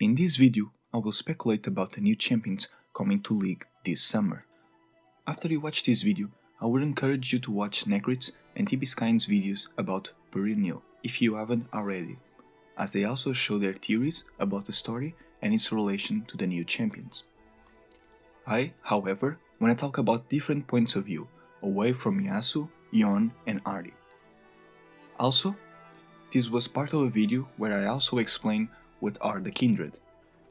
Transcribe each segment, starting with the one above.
In this video, I will speculate about the new champions coming to League this summer. After you watch this video, I would encourage you to watch Necrit's and TBSkyne's videos about Perennial if you haven't already, as they also show their theories about the story and its relation to the new champions. I, however, want to talk about different points of view, away from Yasuo, Yone and Ahri. Also, this was part of a video where I also explain what are the Kindred.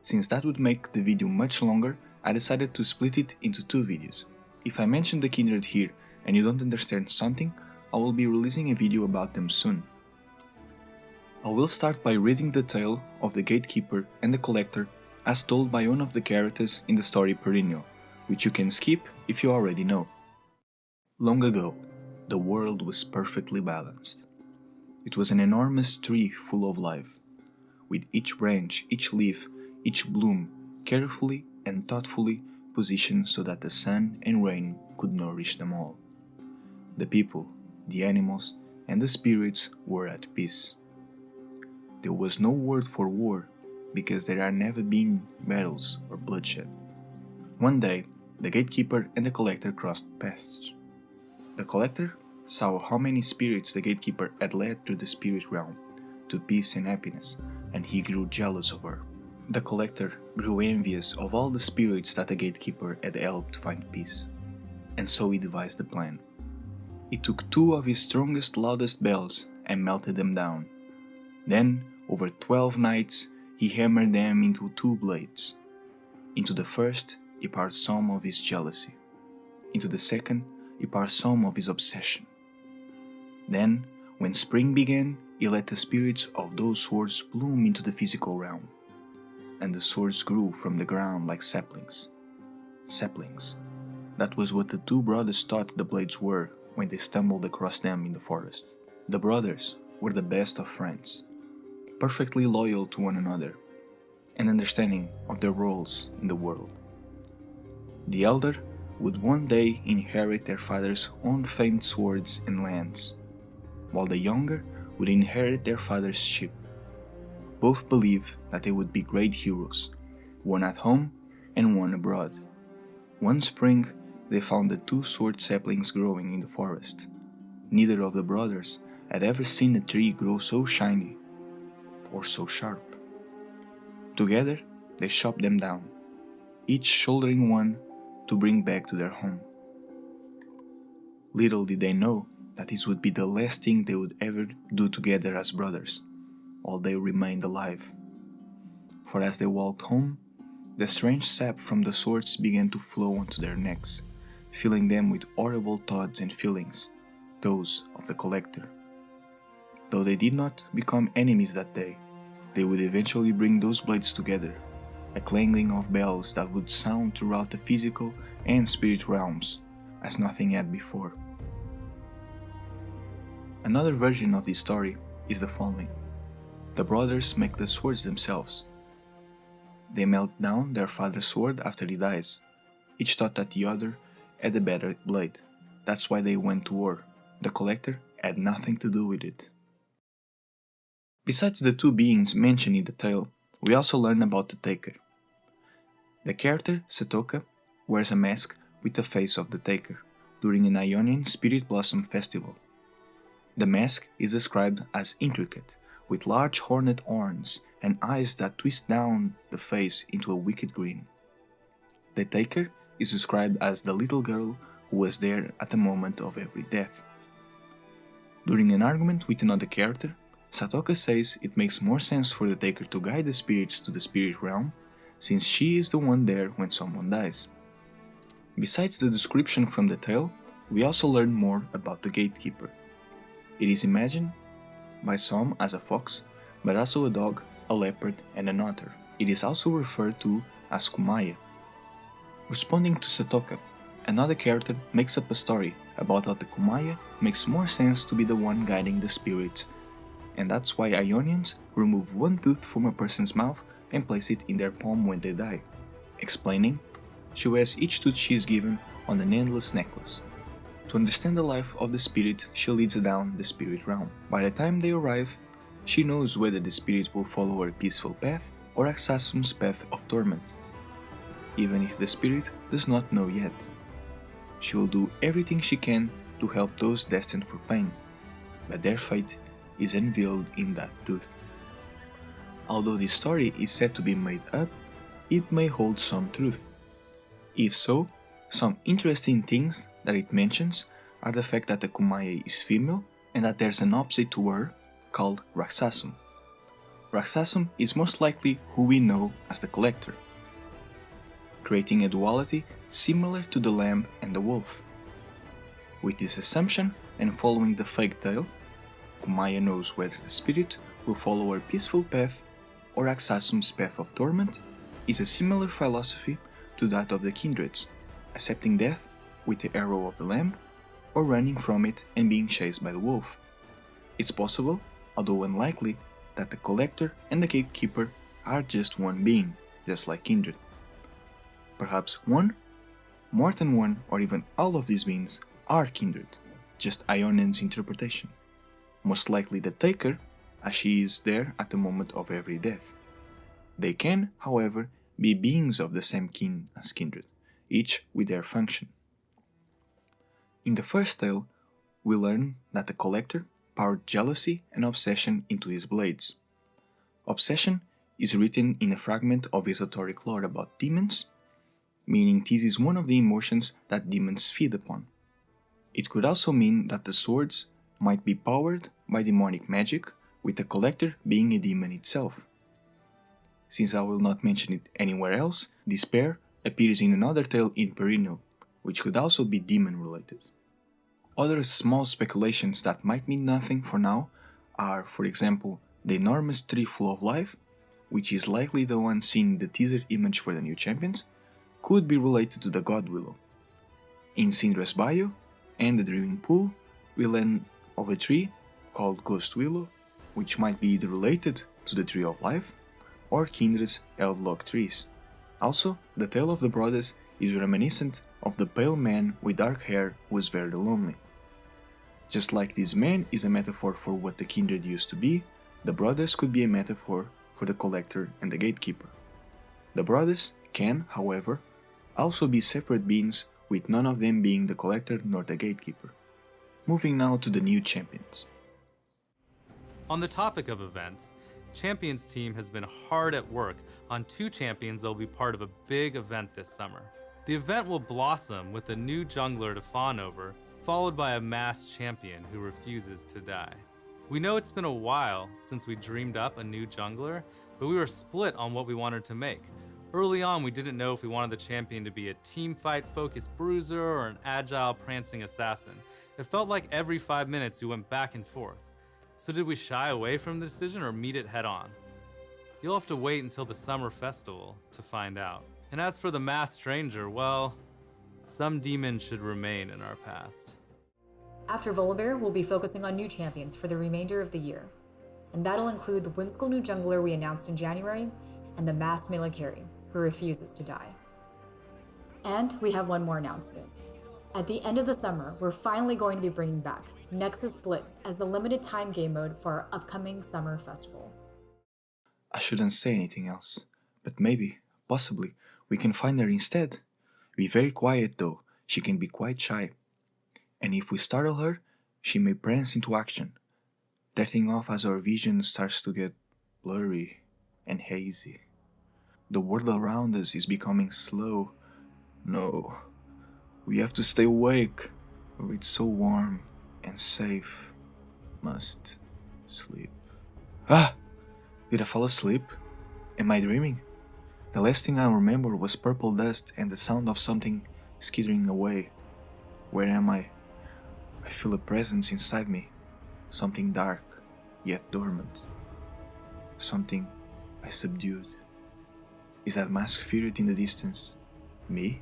Since that would make the video much longer, I decided to split it into two videos. If I mention the Kindred here and you don't understand something, I will be releasing a video about them soon. I will start by reading the tale of the Gatekeeper and the Collector as told by one of the characters in the story Perennial, which you can skip if you already know. Long ago, the world was perfectly balanced. It was an enormous tree full of life, with each branch, each leaf, each bloom carefully and thoughtfully positioned so that the sun and rain could nourish them all. The people, the animals, and the spirits were at peace. There was no word for war, because there had never been battles or bloodshed. One day, the Gatekeeper and the Collector crossed paths. The Collector saw how many spirits the Gatekeeper had led to the spirit realm, to peace and happiness, and he grew jealous of her. The Collector grew envious of all the spirits that the Gatekeeper had helped find peace, and so he devised a plan. He took two of his strongest, loudest bells and melted them down. Then, over 12 nights, he hammered them into two blades. Into the first, he poured some of his jealousy. Into the second, he poured some of his obsession. Then, when spring began, he let the spirits of those swords bloom into the physical realm. And the swords grew from the ground like saplings. Saplings. That was what the two brothers thought the blades were when they stumbled across them in the forest. The brothers were the best of friends, perfectly loyal to one another, and understanding of their roles in the world. The elder would one day inherit their father's own famed swords and lands, while the younger would inherit their father's ship. Both believed that they would be great heroes, one at home and one abroad. One spring, they found the two sword saplings growing in the forest. Neither of the brothers had ever seen a tree grow so shiny or so sharp. Together, they chopped them down, each shouldering one to bring back to their home. Little did they know that this would be the last thing they would ever do together as brothers, while they remained alive. For as they walked home, the strange sap from the swords began to flow onto their necks, filling them with horrible thoughts and feelings, those of the Collector. Though they did not become enemies that day, they would eventually bring those blades together, a clanging of bells that would sound throughout the physical and spirit realms, as nothing had before. Another version of this story is the following. The brothers make the swords themselves. They melt down their father's sword after he dies. Each thought that the other had a better blade. That's why they went to war. The Collector had nothing to do with it. Besides the two beings mentioned in the tale, we also learn about the Taker. The character, Satoka, wears a mask with the face of the Taker during an Ionian Spirit Blossom festival. The mask is described as intricate, with large horned horns and eyes that twist down the face into a wicked grin. The Taker is described as the little girl who was there at the moment of every death. During an argument with another character, Satoka says it makes more sense for the Taker to guide the spirits to the spirit realm, since she is the one there when someone dies. Besides the description from the tale, we also learn more about the Gatekeeper. It is imagined by some as a fox, but also a dog, a leopard, and an otter. It is also referred to as Khumaia. Responding to Satoka, another character makes up a story about how the Khumaia makes more sense to be the one guiding the spirits, and that's why Ionians remove one tooth from a person's mouth and place it in their palm when they die. Explaining, she wears each tooth she is given on an endless necklace. To understand the life of the spirit, she leads down the spirit realm. By the time they arrive, she knows whether the spirit will follow her peaceful path or Rahsasum's path of torment, even if the spirit does not know yet. She will do everything she can to help those destined for pain, but their fate is unveiled in that tooth. Although this story is said to be made up, it may hold some truth. If so, some interesting things that it mentions are the fact that the Khumaia is female and that there's an opposite to her called Rahsasum. Rahsasum is most likely who we know as the Collector, creating a duality similar to the lamb and the wolf. With this assumption and following the fake tale, Khumaia knows whether the spirit will follow her peaceful path or Rahsasum's path of torment is a similar philosophy to that of the Kindreds, accepting death with the arrow of the lamb or running from it and being chased by the wolf. It's possible, although unlikely, that the Collector and the Gatekeeper are just one being, just like Kindred. Perhaps one, more than one, or even all of these beings are Kindred, just Yone's interpretation. Most likely the Taker, as she is there at the moment of every death. They can, however, be beings of the same kin as Kindred, each with their function. In the first tale, we learn that the Collector poured jealousy and obsession into his blades. Obsession is written in a fragment of esoteric lore about demons, meaning this is one of the emotions that demons feed upon. It could also mean that the swords might be powered by demonic magic, with the Collector being a demon itself. Since I will not mention it anywhere else, this pair appears in another tale in Perennial, which could also be demon-related. Other small speculations that might mean nothing for now are, for example, the enormous tree full of life, which is likely the one seen in the teaser image for the new champions, could be related to the God Willow. In Syndra's bio and the Dreaming Pool, we learn of a tree called Ghost Willow, which might be either related to the Tree of Life or Kindred's Eldlock trees. Also, the tale of the brothers is reminiscent of the pale man with dark hair who was very lonely. Just like this man is a metaphor for what the Kindred used to be, the brothers could be a metaphor for the Collector and the Gatekeeper. The brothers can, however, also be separate beings, with none of them being the Collector nor the Gatekeeper. Moving now to the new champions. On the topic of events, Champions team has been hard at work on 2 champions that will be part of a big event this summer. The event will blossom with a new jungler to fawn over, followed by a masked champion who refuses to die. We know it's been a while since we dreamed up a new jungler, but we were split on what we wanted to make. Early on, we didn't know if we wanted the champion to be a teamfight-focused bruiser or an agile, prancing assassin. It felt like every 5 minutes we went back and forth. So did we shy away from the decision or meet it head on? You'll have to wait until the summer festival to find out. And as for the masked stranger, well, some demons should remain in our past. After Volibear, we'll be focusing on new champions for the remainder of the year. And that'll include the whimsical new jungler we announced in January, and the masked Milakari, who refuses to die. And we have one more announcement. At the end of the summer, we're finally going to be bringing back Nexus Blitz as the limited time game mode for our upcoming summer festival. I shouldn't say anything else, but maybe, possibly, we can find her instead. Be very quiet though, she can be quite shy. And if we startle her, she may prance into action, darting off as our vision starts to get blurry and hazy. The world around us is becoming slow. No, we have to stay awake, or it's so warm and safe. Must sleep. Ah! Did I fall asleep? Am I dreaming? The last thing I remember was purple dust and the sound of something skittering away. Where am I? I feel a presence inside me. Something dark, yet dormant. Something I subdued. Is that masked spirit in the distance me?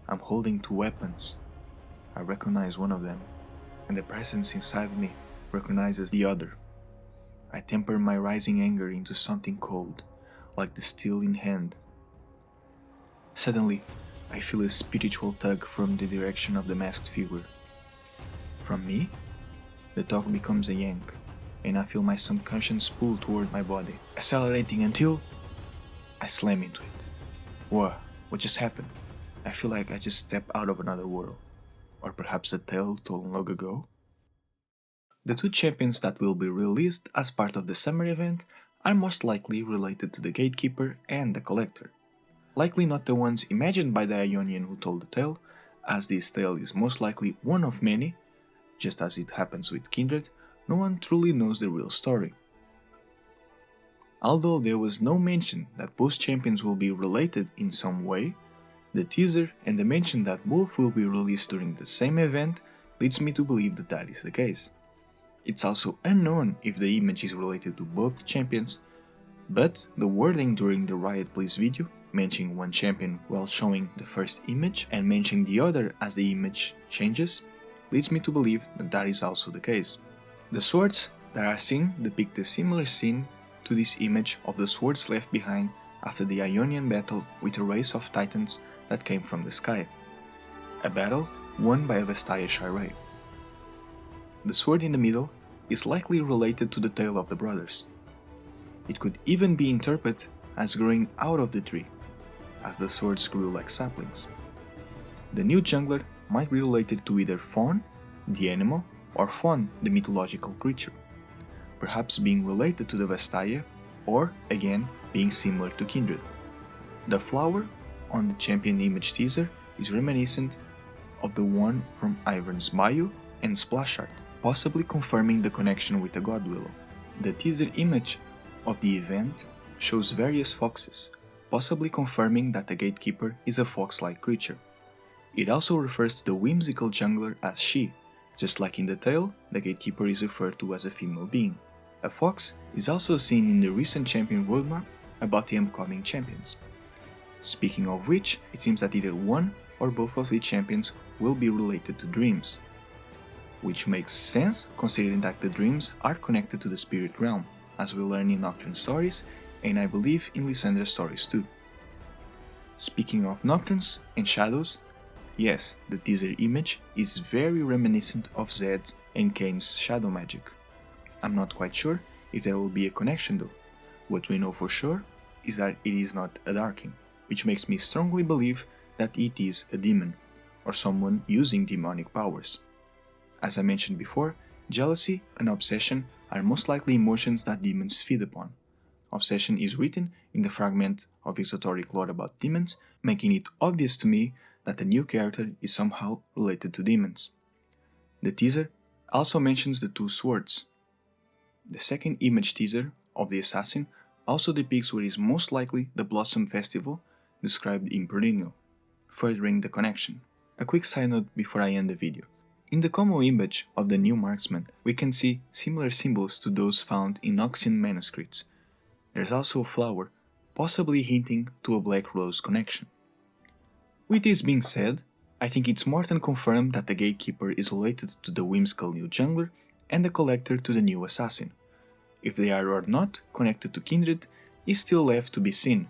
I'm holding 2 weapons. I recognize one of them, and the presence inside me recognizes the other. I temper my rising anger into something cold, like the steel in hand. Suddenly, I feel a spiritual tug from the direction of the masked figure. From me? The tug becomes a yank, and I feel my subconscious pull toward my body, accelerating until I slam into it. Whoa, what just happened? I feel like I just stepped out of another world. Or perhaps a tale told long ago? The two champions that will be released as part of the summer event are most likely related to the Gatekeeper and the Collector. Likely not the ones imagined by the Ionian who told the tale, as this tale is most likely one of many. Just as it happens with Kindred, no one truly knows the real story. Although there was no mention that both champions will be related in some way, the teaser and the mention that both will be released during the same event leads me to believe that that is the case. It's also unknown if the image is related to both champions, but the wording during the Riot Please video, mentioning one champion while showing the first image and mentioning the other as the image changes, leads me to believe that that is also the case. The swords that are seen depict a similar scene to this image of the swords left behind after the Ionian battle with a race of titans that came from the sky, a battle won by a Vestaya Shirei. The sword in the middle is likely related to the tale of the brothers. It could even be interpreted as growing out of the tree, as the swords grew like saplings. The new jungler might be related to either Fawn, the animal, or Fawn, the mythological creature, perhaps being related to the Vestaya, or, again, being similar to Kindred. The flower on the champion image teaser is reminiscent of the one from Ivern's Bayou and Splash Art, possibly confirming the connection with the God Willow. The teaser image of the event shows various foxes, possibly confirming that the Gatekeeper is a fox-like creature. It also refers to the whimsical jungler as she, just like in the tale, the Gatekeeper is referred to as a female being. A fox is also seen in the recent champion roadmap about the upcoming champions. Speaking of which, it seems that either one or both of the champions will be related to dreams, which makes sense considering that the dreams are connected to the spirit realm, as we learn in Nocturne's stories, and I believe in Lysandra's stories too. Speaking of Nocturnes and shadows, yes, the teaser image is very reminiscent of Zed's and Kane's shadow magic. I'm not quite sure if there will be a connection though. What we know for sure is that it is not a Darking, which makes me strongly believe that it is a demon, or someone using demonic powers. As I mentioned before, jealousy and obsession are most likely emotions that demons feed upon. Obsession is written in the fragment of esoteric lore about demons, making it obvious to me that the new character is somehow related to demons. The teaser also mentions the two swords. The second image teaser of the assassin also depicts what is most likely the Blossom Festival described in Perennial, furthering the connection. A quick side note before I end the video. In the combo image of the new marksman, we can see similar symbols to those found in Noxian manuscripts. There's also a flower, possibly hinting to a Black Rose connection. With this being said, I think it's more than confirmed that the Gatekeeper is related to the whimsical new jungler and the Collector to the new assassin. If they are or not connected to Kindred is still left to be seen.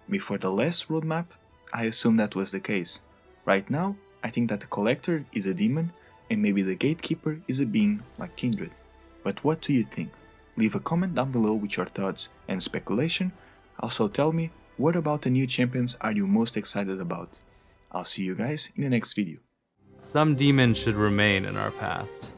Before the last roadmap, I assumed that was the case. Right now, I think that the Collector is a demon and maybe the Gatekeeper is a being like Kindred. But what do you think? Leave a comment down below with your thoughts and speculation. Also tell me, what about the new champions are you most excited about? I'll see you guys in the next video. Some demons should remain in our past.